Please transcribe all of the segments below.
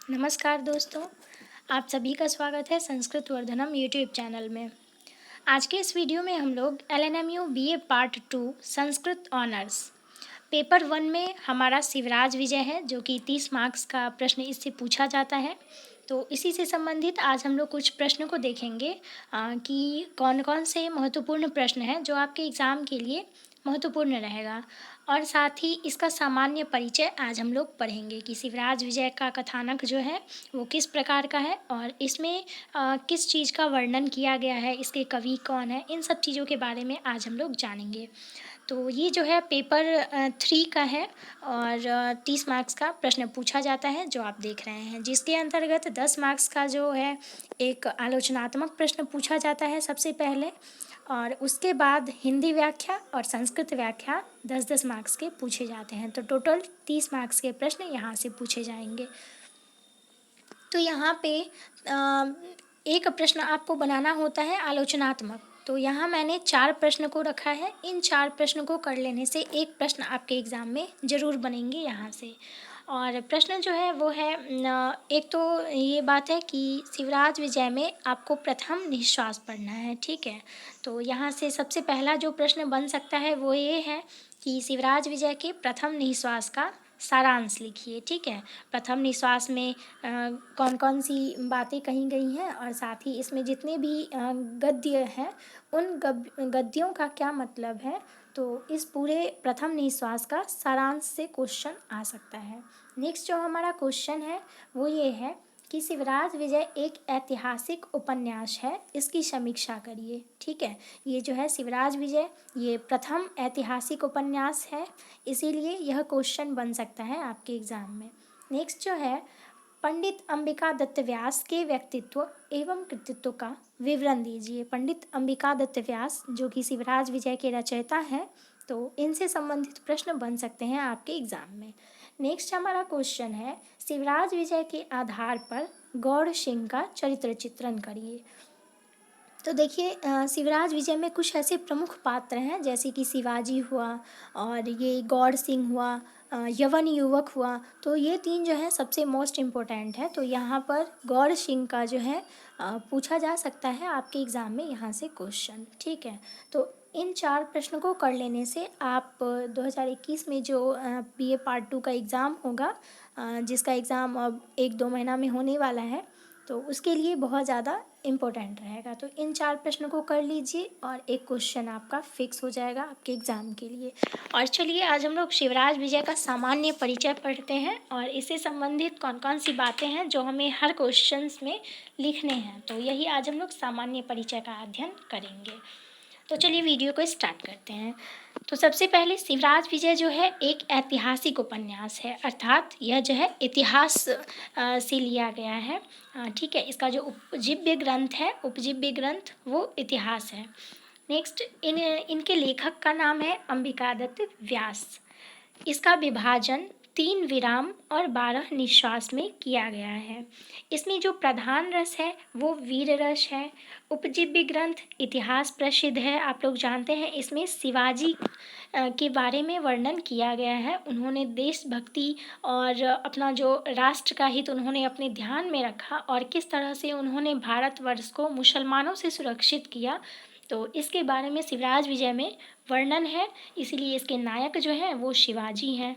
नमस्कार दोस्तों, आप सभी का स्वागत है संस्कृत वर्धनम यूट्यूब चैनल में। आज के इस वीडियो में हम लोग LNMU BA part 2 Sanskrit honours paper 1 में हमारा शिवराज विजय है, जो कि 30 मार्क्स का प्रश्न इससे पूछा जाता है। तो इसी से संबंधित आज हम लोग कुछ प्रश्न को देखेंगे कि कौन कौन से महत्वपूर्ण प्रश्न हैं जो आपके एग्ज़ाम के लिए महत्वपूर्ण रहेगा। और साथ ही इसका सामान्य परिचय आज हम लोग पढ़ेंगे कि शिवराज विजय का कथानक जो है वो किस प्रकार का है और इसमें किस चीज़ का वर्णन किया गया है, इसके कवि कौन है, इन सब चीज़ों के बारे में आज हम लोग जानेंगे। तो ये जो है पेपर 3 का है और 30 मार्क्स का प्रश्न पूछा जाता है जो आप देख रहे हैं, जिसके अंतर्गत 10 मार्क्स का जो है एक आलोचनात्मक प्रश्न पूछा जाता है सबसे पहले, और उसके बाद हिंदी व्याख्या और संस्कृत व्याख्या 10-10 मार्क्स के पूछे जाते हैं। तो टोटल 30 मार्क्स के प्रश्न यहाँ से पूछे जाएंगे। तो यहाँ पे एक प्रश्न आपको बनाना होता है आलोचनात्मक। तो यहाँ मैंने 4 प्रश्न को रखा है। इन 4 प्रश्न को कर लेने से एक प्रश्न आपके एग्ज़ाम में ज़रूर बनेंगे यहाँ से। और प्रश्न जो है वो है एक तो ये बात है कि शिवराज विजय में आपको प्रथम निश्वास पढ़ना है, ठीक है। तो यहाँ से सबसे पहला जो प्रश्न बन सकता है वो ये है कि शिवराज विजय के प्रथम निश्वास का सारांश लिखिए, ठीक है। प्रथम निश्वास में कौन कौन सी बातें कही गई हैं और साथ ही इसमें जितने भी गद्य हैं उन गद्यों का क्या मतलब है। तो इस पूरे प्रथम निश्वास का सारांश से क्वेश्चन आ सकता है। नेक्स्ट जो हमारा क्वेश्चन है वो ये है कि शिवराज विजय एक ऐतिहासिक उपन्यास है, इसकी समीक्षा करिए, ठीक है। ये जो है शिवराज विजय ये प्रथम ऐतिहासिक उपन्यास है, इसीलिए यह क्वेश्चन बन सकता है आपके एग्ज़ाम में। नेक्स्ट जो है पंडित अंबिका दत्त व्यास के व्यक्तित्व एवं कृतित्व का विवरण दीजिए। पंडित अंबिका दत्त व्यास जो कि शिवराज विजय के रचयिता हैं, तो इनसे संबंधित प्रश्न बन सकते हैं आपके एग्ज़ाम में। नेक्स्ट हमारा क्वेश्चन है शिवराज विजय के आधार पर गौड़ सिंह का चरित्र चित्रण करिए। तो देखिए शिवराज विजय में कुछ ऐसे प्रमुख पात्र हैं जैसे कि शिवाजी हुआ और ये गौड़ सिंह हुआ, यवन युवक हुआ। तो ये 3 जो है सबसे मोस्ट इम्पोर्टेंट है। तो यहाँ पर गौड़ सिंह का जो है पूछा जा सकता है आपके एग्ज़ाम में यहाँ से क्वेश्चन, ठीक है। तो इन 4 प्रश्नों को कर लेने से आप 2021 में जो बीए पार्ट 2 का एग्ज़ाम होगा, जिसका एग्ज़ाम अब 1-2 महीना में होने वाला है, तो उसके लिए बहुत ज़्यादा इम्पोर्टेंट रहेगा। तो इन 4 प्रश्नों को कर लीजिए और एक क्वेश्चन आपका फिक्स हो जाएगा आपके एग्ज़ाम के लिए। और चलिए आज हम लोग शिवराज विजय का सामान्य परिचय पढ़ते हैं और इससे संबंधित कौन कौन सी बातें हैं जो हमें हर क्वेश्चंस में लिखने हैं। तो यही आज हम लोग सामान्य परिचय का अध्ययन करेंगे। तो चलिए वीडियो को स्टार्ट करते हैं। तो सबसे पहले शिवराज विजय जो है एक ऐतिहासिक उपन्यास है, अर्थात यह जो है इतिहास से लिया गया है, ठीक है। इसका जो उपजीव्य ग्रंथ है, उपजीव्य ग्रंथ वो इतिहास है। नेक्स्ट इनके लेखक का नाम है अंबिका दत्त व्यास। इसका विभाजन 3 विराम और 12 निश्वास में किया गया है। इसमें जो प्रधान रस है वो वीर रस है। उपजीव्य ग्रंथ इतिहास प्रसिद्ध है, आप लोग जानते हैं। इसमें शिवाजी के बारे में वर्णन किया गया है। उन्होंने देशभक्ति और अपना जो राष्ट्र का हित उन्होंने अपने ध्यान में रखा और किस तरह से उन्होंने भारतवर्ष को मुसलमानों से सुरक्षित किया, तो इसके बारे में शिवराज विजय में वर्णन है। इसीलिए इसके नायक जो हैं वो शिवाजी हैं।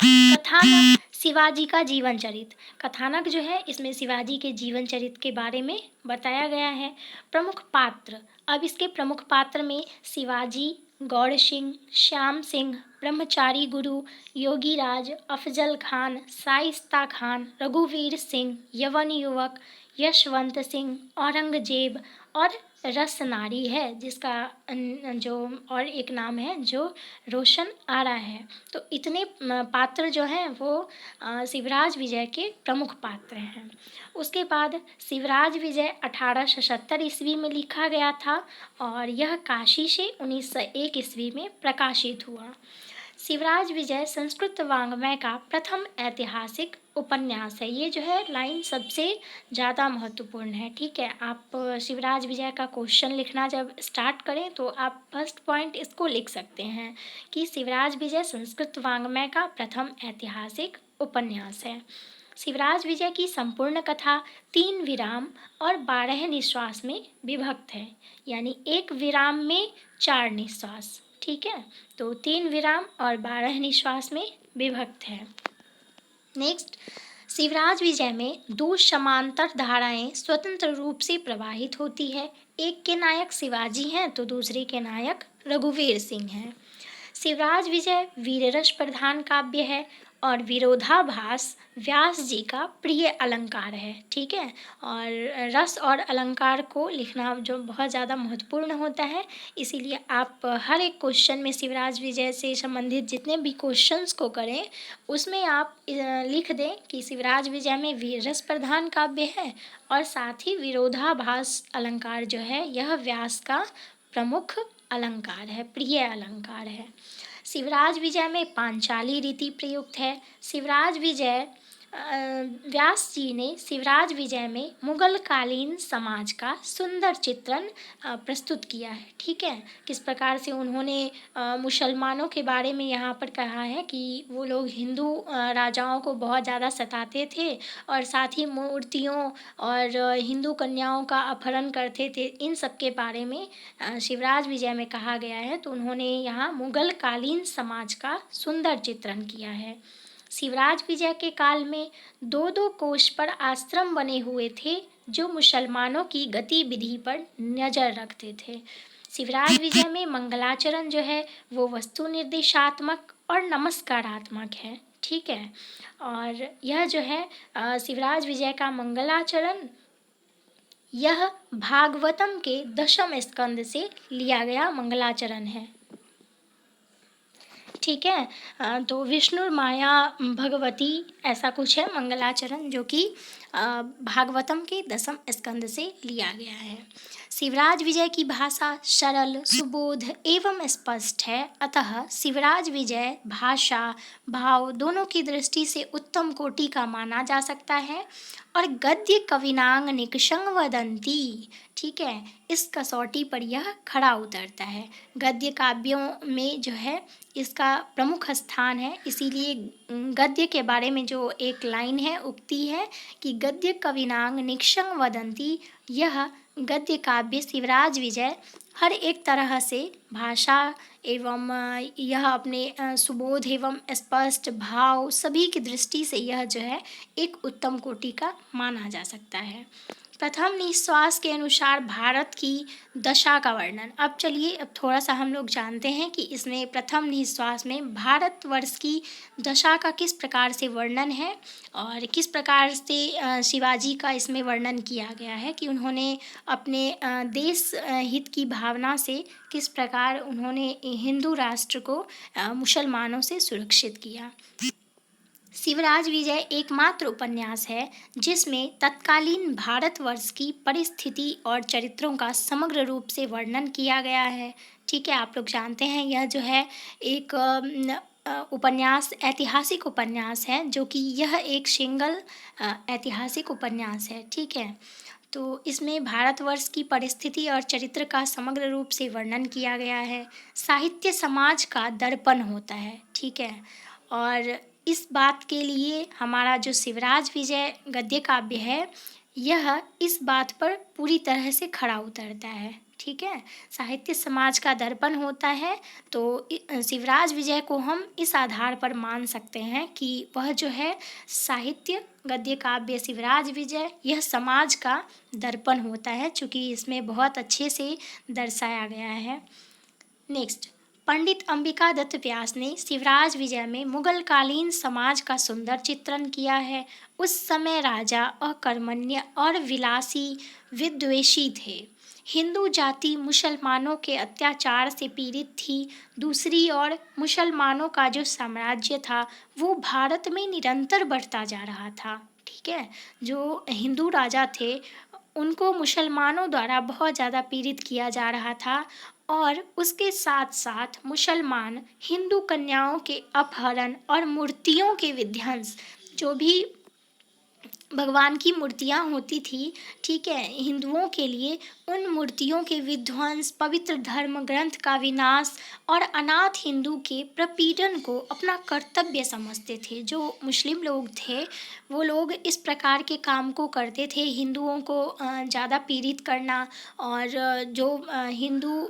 कथानक शिवाजी का जीवन चरित्र। कथानक जो है इसमें शिवाजी के जीवन चरित्र के बारे में बताया गया है। प्रमुख पात्र, अब इसके प्रमुख पात्र में शिवाजी, गौड़ सिंह, श्याम सिंह, ब्रह्मचारी गुरु, योगीराज, अफजल खान, शाइस्ता खान, रघुवीर सिंह, यवन युवक, यशवंत सिंह, औरंगजेब और रसनारी है, जिसका जो और एक नाम है जो रोशन आरा है। तो इतने पात्र जो हैं वो शिवराज विजय के प्रमुख पात्र हैं। उसके बाद शिवराज विजय 1870 ईस्वी में लिखा गया था और यह काशी से 1901 ईस्वी में प्रकाशित हुआ। शिवराज विजय संस्कृत वाङ्मय का प्रथम ऐतिहासिक उपन्यास है। ये जो है लाइन सबसे ज़्यादा महत्वपूर्ण है, ठीक है। आप शिवराज विजय का क्वेश्चन लिखना जब स्टार्ट करें तो आप फर्स्ट पॉइंट इसको लिख सकते हैं कि शिवराज विजय संस्कृत वाङ्मय का प्रथम ऐतिहासिक उपन्यास है। शिवराज विजय की संपूर्ण कथा 3 विराम और 12 निश्वास में विभक्त है, यानी एक विराम में 4 निश्वास। ठीक है, तो 3 विराम और 12 निश्वास में विभक्त है। नेक्स्ट, शिवराज विजय में 2 समांतर धाराएं स्वतंत्र रूप से प्रवाहित होती है। एक के नायक शिवाजी हैं तो दूसरे के नायक रघुवीर सिंह हैं। शिवराज विजय वीररस प्रधान काव्य है और विरोधाभास व्यास जी का प्रिय अलंकार है। ठीक है, और रस और अलंकार को लिखना जो बहुत ज़्यादा महत्वपूर्ण होता है, इसीलिए आप हर एक क्वेश्चन में शिवराज विजय से संबंधित जितने भी क्वेश्चंस को करें उसमें आप लिख दें कि शिवराज विजय में वीररस प्रधान काव्य है और साथ ही विरोधाभास अलंकार जो है यह व्यास का प्रमुख अलंकार है, प्रिय अलंकार है। शिवराज विजय में पांचाली रीति प्रयुक्त है। शिवराज विजय व्यास जी ने शिवराज विजय में मुगल कालीन समाज का सुंदर चित्रण प्रस्तुत किया है। ठीक है, किस प्रकार से उन्होंने मुसलमानों के बारे में यहाँ पर कहा है कि वो लोग हिंदू राजाओं को बहुत ज़्यादा सताते थे और साथ ही मूर्तियों और हिंदू कन्याओं का अपहरण करते थे। इन सब के बारे में शिवराज विजय में कहा गया है, तो उन्होंने यहाँ मुगल कालीन समाज का सुंदर चित्रण किया है। शिवराज विजय के काल में 2-2 कोष पर आश्रम बने हुए थे जो मुसलमानों की गतिविधि पर नज़र रखते थे। शिवराज विजय में मंगलाचरण जो है वो वस्तु निर्देशात्मक और नमस्कारात्मक है। ठीक है, और यह जो है शिवराज विजय का मंगलाचरण यह भागवतम के 10वें स्कंद से लिया गया मंगलाचरण है। ठीक है, तो विष्णु माया भगवती ऐसा कुछ है मंगलाचरण जो कि भागवतम के 10वें स्कंद से लिया गया है। शिवराज विजय की भाषा सरल, सुबोध एवं स्पष्ट है, अतः शिवराज विजय भाषा भाव दोनों की दृष्टि से उत्तम कोटि का माना जा सकता है। और गद्य कविनांग निकषंग वदंती, ठीक है, इस कसौटी पर यह खड़ा उतरता है। गद्य काव्यों में जो है इसका प्रमुख स्थान है, इसीलिए गद्य के बारे में जो एक लाइन है, उक्ति है कि गद्य कविनांग निकषंग वदंती, यह गद्य काव्य शिवराज विजय हर एक तरह से भाषा एवं यह अपने सुबोध एवं स्पष्ट भाव सभी की दृष्टि से यह जो है एक उत्तम कोटि का माना जा सकता है। प्रथम निश्वास के अनुसार भारत की दशा का वर्णन। अब चलिए अब थोड़ा सा हम लोग जानते हैं कि इसमें प्रथम निश्वास में भारतवर्ष की दशा का किस प्रकार से वर्णन है और किस प्रकार से शिवाजी का इसमें वर्णन किया गया है कि उन्होंने अपने देश हित की भावना से किस प्रकार उन्होंने हिंदू राष्ट्र को मुसलमानों से सुरक्षित किया। शिवराज विजय एकमात्र उपन्यास है जिसमें तत्कालीन भारतवर्ष की परिस्थिति और चरित्रों का समग्र रूप से वर्णन किया गया है। ठीक है, आप लोग जानते हैं यह जो है एक उपन्यास ऐतिहासिक उपन्यास है, जो कि यह एक सिंगल ऐतिहासिक उपन्यास है। ठीक है, तो इसमें भारतवर्ष की परिस्थिति और चरित्र का समग्र रूप से वर्णन किया गया है। साहित्य समाज का दर्पण होता है। ठीक है, और इस बात के लिए हमारा जो शिवराज विजय गद्य काव्य है यह इस बात पर पूरी तरह से खड़ा उतरता है। ठीक है, साहित्य समाज का दर्पण होता है, तो शिवराज विजय को हम इस आधार पर मान सकते हैं कि वह जो है साहित्य गद्य काव्य शिवराज विजय यह समाज का दर्पण होता है, चूँकि इसमें बहुत अच्छे से दर्शाया गया है। नेक्स्ट, पंडित अंबिका दत्त व्यास ने शिवराज विजय में मुगल कालीन समाज का सुंदर चित्रण किया है। उस समय राजा अकर्मण्य और विलासी विद्वेषी थे। हिंदू जाति मुसलमानों के अत्याचार से पीड़ित थी। दूसरी ओर मुसलमानों का जो साम्राज्य था वो भारत में निरंतर बढ़ता जा रहा था। ठीक है, जो हिंदू राजा थे उनको मुसलमानों द्वारा बहुत ज़्यादा पीड़ित किया जा रहा था और उसके साथ साथ मुसलमान हिंदू कन्याओं के अपहरण और मूर्तियों के विध्वंस जो भी भगवान की मूर्तियाँ होती थी, ठीक है, हिंदुओं के लिए उन मूर्तियों के विध्वंस, पवित्र धर्म ग्रंथ का विनाश और अनाथ हिंदू के प्रपीड़न को अपना कर्तव्य समझते थे। जो मुस्लिम लोग थे, वो लोग इस प्रकार के काम को करते थे, हिंदुओं को ज़्यादा पीड़ित करना और जो हिंदू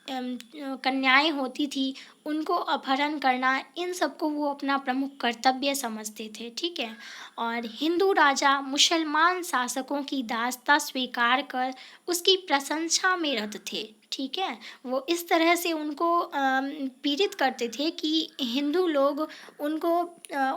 कन्याएँ होती थी, उनको अपहरण करना, इन सबको वो अपना प्रमुख कर्तव्य समझते थे, ठीक है। और हिंदू राजा मुसलमान शासकों की दासता स्वीकार कर उसकी प्रशंसा में रत थे, ठीक है। वो इस तरह से उनको पीड़ित करते थे कि हिंदू लोग उनको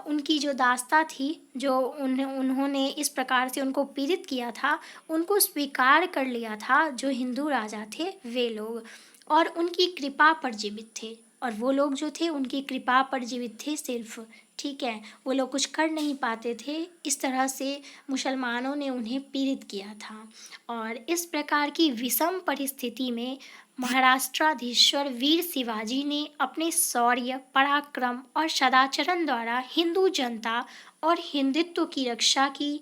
उनकी जो दासता थी, जो उन्होंने इस प्रकार से उनको पीड़ित किया था, उनको स्वीकार कर लिया था जो हिंदू राजा थे वे लोग, और उनकी कृपा पर जीवित थे। और वो लोग जो थे उनकी कृपा पर जीवित थे सिर्फ, ठीक है, वो लोग कुछ कर नहीं पाते थे। इस तरह से मुसलमानों ने उन्हें पीड़ित किया था। और इस प्रकार की विषम परिस्थिति में महाराष्ट्राधीश्वर वीर शिवाजी ने अपने शौर्य, पराक्रम और सदाचरण द्वारा हिंदू जनता और हिंदुत्व की रक्षा की,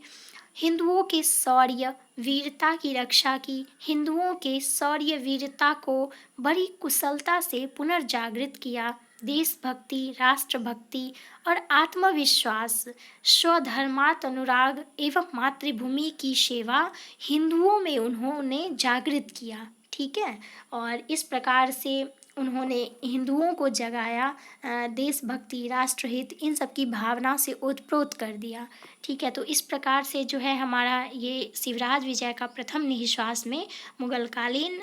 हिंदुओं के शौर्य वीरता की रक्षा की, हिंदुओं के शौर्य वीरता को बड़ी कुशलता से पुनर्जागृत किया। देशभक्ति, राष्ट्रभक्ति और आत्मविश्वास, स्वधर्मात् अनुराग एवं मातृभूमि की सेवा हिंदुओं में उन्होंने जागृत किया, ठीक है। और इस प्रकार से उन्होंने हिंदुओं को जगाया, देशभक्ति, राष्ट्रहित, इन सब की भावना से ओतप्रोत कर दिया, ठीक है। तो इस प्रकार से जो है हमारा ये शिवराज विजय का प्रथम निःश्वास में मुगलकालीन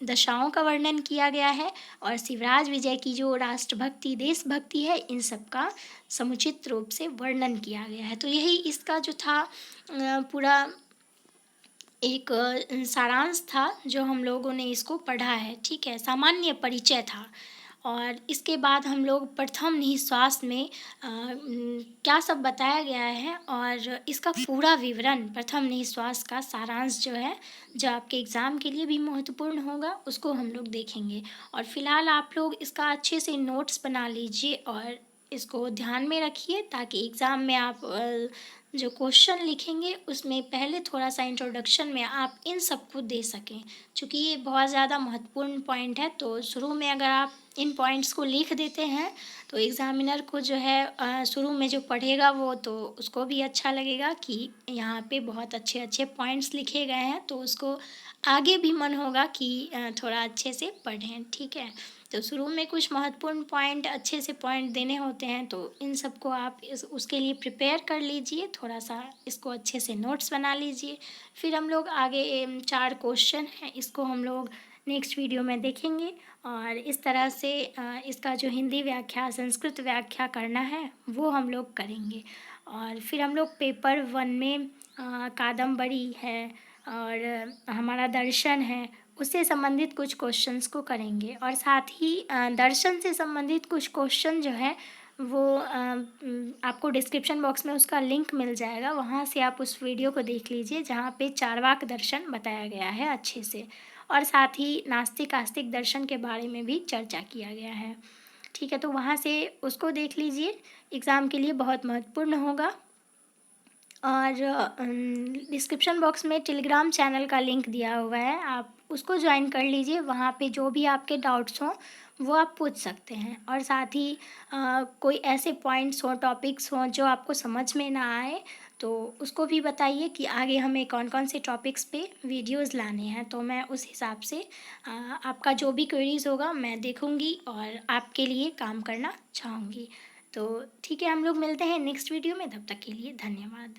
दशाओं का वर्णन किया गया है, और शिवराज विजय की जो राष्ट्रभक्ति, देशभक्ति है, इन सब का समुचित रूप से वर्णन किया गया है। तो यही इसका जो था पूरा एक सारांश था जो हम लोगों ने इसको पढ़ा है, ठीक है, सामान्य परिचय था। और इसके बाद हम लोग प्रथम निःश्वास में क्या सब बताया गया है और इसका पूरा विवरण, प्रथम निःश्वास का सारांश जो है, जो आपके एग्ज़ाम के लिए भी महत्वपूर्ण होगा, उसको हम लोग देखेंगे। और फिलहाल आप लोग इसका अच्छे से नोट्स बना लीजिए और इसको ध्यान में रखिए, ताकि एग्ज़ाम में आप जो क्वेश्चन लिखेंगे उसमें पहले थोड़ा सा इंट्रोडक्शन में आप इन सबको दे सकें, क्योंकि ये बहुत ज़्यादा महत्वपूर्ण पॉइंट है। तो शुरू में अगर आप इन पॉइंट्स को लिख देते हैं तो एग्ज़ामिनर को जो है शुरू में जो पढ़ेगा वो तो उसको भी अच्छा लगेगा कि यहाँ पे बहुत अच्छे अच्छे पॉइंट्स लिखे गए हैं, तो उसको आगे भी मन होगा कि थोड़ा अच्छे से पढ़ें, ठीक है। तो शुरू में कुछ महत्वपूर्ण पॉइंट, अच्छे से पॉइंट देने होते हैं, तो इन सबको आप उसके लिए प्रिपेयर कर लीजिए, थोड़ा सा इसको अच्छे से नोट्स बना लीजिए। फिर हम लोग आगे 4 क्वेश्चन हैं, इसको हम लोग नेक्स्ट वीडियो में देखेंगे। और इस तरह से इसका जो हिंदी व्याख्या, संस्कृत व्याख्या करना है वो हम लोग करेंगे। और फिर हम लोग पेपर 1 में कादम्बरी है और हमारा दर्शन है, उससे संबंधित कुछ क्वेश्चंस को करेंगे। और साथ ही दर्शन से संबंधित कुछ क्वेश्चन जो है वो आपको डिस्क्रिप्शन बॉक्स में उसका लिंक मिल जाएगा, वहाँ से आप उस वीडियो को देख लीजिए जहाँ पे चारवाक दर्शन बताया गया है अच्छे से। और साथ ही नास्तिक आस्तिक दर्शन के बारे में भी चर्चा किया गया है, ठीक है। तो वहाँ से उसको देख लीजिए, एग्ज़ाम के लिए बहुत महत्वपूर्ण होगा। और डिस्क्रिप्शन बॉक्स में टेलीग्राम चैनल का लिंक दिया हुआ है, आप उसको ज्वाइन कर लीजिए, वहाँ पे जो भी आपके डाउट्स हों वो आप पूछ सकते हैं। और साथ ही कोई ऐसे पॉइंट्स हों, टॉपिक्स हों जो आपको समझ में ना आए, तो उसको भी बताइए कि आगे हमें कौन कौन से टॉपिक्स पे वीडियोस लाने हैं, तो मैं उस हिसाब से आपका जो भी क्वेरीज होगा मैं देखूँगी और आपके लिए काम करना चाहूँगी। तो ठीक है, हम लोग मिलते हैं नेक्स्ट वीडियो में, तब तक के लिए धन्यवाद।